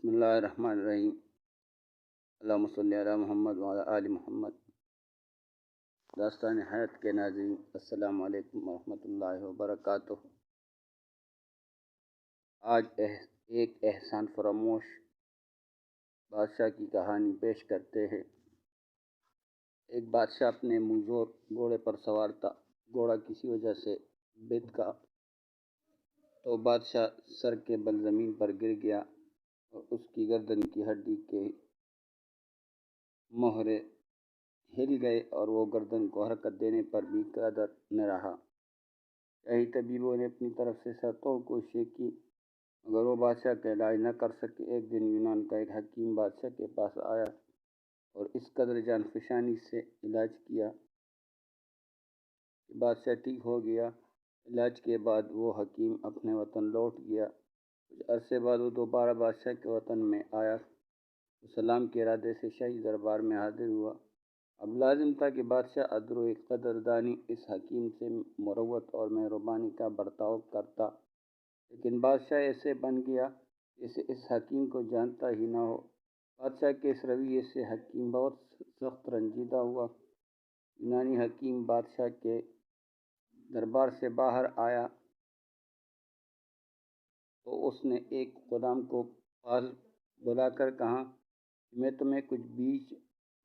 بسم اللہ الرحمن الرحیم۔ اللہم صلی علی محمد وعلی آل محمد۔ داستان حیات کے ناظرین، السلام علیکم ورحمۃ اللہ وبرکاتہ۔ آج ایک احسان فراموش بادشاہ کی کہانی پیش کرتے ہیں۔ ایک بادشاہ اپنے منظور گھوڑے پر سوار تھا۔ گھوڑا کسی وجہ سے بت گیا تو بادشاہ سر کے بل زمین پر گر گیا اور اس کی گردن کی ہڈی کے مہرے ہل گئے اور وہ گردن کو حرکت دینے پر بھی قادر نہ رہا۔ کئی طبیبوں نے اپنی طرف سے سر توڑ کوششیں کی مگر وہ بادشاہ کا علاج نہ کر سکے۔ ایک دن یونان کا ایک حکیم بادشاہ کے پاس آیا اور اس قدر جان فشانی سے علاج کیا کہ بادشاہ ٹھیک ہو گیا۔ علاج کے بعد وہ حکیم اپنے وطن لوٹ گیا۔ کچھ عرصے بعد وہ دوبارہ بادشاہ کے وطن میں آیا۔ وہ سلام کے ارادے سے شاہی دربار میں حاضر ہوا۔ اب لازم تھا کہ بادشاہ عدل و قدردانی اس حکیم سے مروت اور مہربانی کا برتاؤ کرتا، لیکن بادشاہ ایسے بن گیا جیسے اس حکیم کو جانتا ہی نہ ہو۔ بادشاہ کے اس رویے سے حکیم بہت سخت رنجیدہ ہوا۔ یونانی حکیم بادشاہ کے دربار سے باہر آیا تو اس نے ایک غلام کو پاس بلا کر کہا کہ میں تمہیں کچھ بیج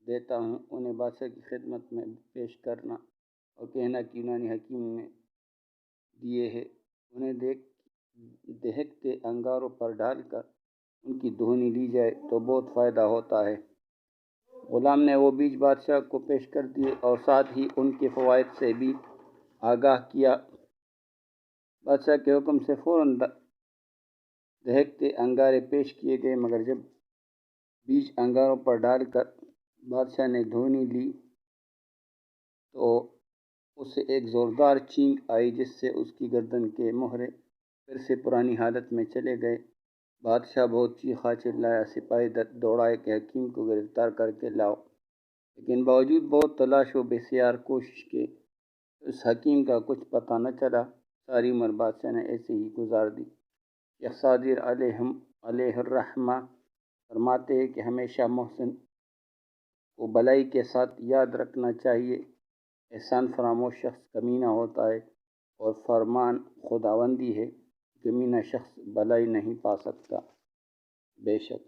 دیتا ہوں، انہیں بادشاہ کی خدمت میں پیش کرنا اور کہنا کہ یونانی حکیم نے دیے ہیں۔ انہیں دہکتے انگاروں پر ڈال کر ان کی دھونی لی جائے تو بہت فائدہ ہوتا ہے۔ غلام نے وہ بیج بادشاہ کو پیش کر دیے اور ساتھ ہی ان کے فوائد سے بھی آگاہ کیا۔ بادشاہ کے حکم سے فوراً دہکتے انگارے پیش کیے گئے مگر جب بیج انگاروں پر ڈال کر بادشاہ نے دھونی لی تو اسے ایک زوردار چینک آئی جس سے اس کی گردن کے مہرے پھر سے پرانی حالت میں چلے گئے۔ بادشاہ بہت چیخا چلایا، سپاہی دوڑائے کہ حکیم کو گرفتار کر کے لاؤ، لیکن باوجود بہت تلاش و بسیار کوشش کے اس حکیم کا کچھ پتہ نہ چلا۔ ساری عمر بادشاہ نے ایسے ہی گزار دی۔ شیخ صادر علیہ الرحمہ فرماتے ہیں کہ ہمیشہ محسن کو بلائی کے ساتھ یاد رکھنا چاہیے۔ احسان فراموش شخص کمینہ ہوتا ہے اور فرمان خداوندی ہے، کمینہ شخص بلائی نہیں پا سکتا۔ بے شک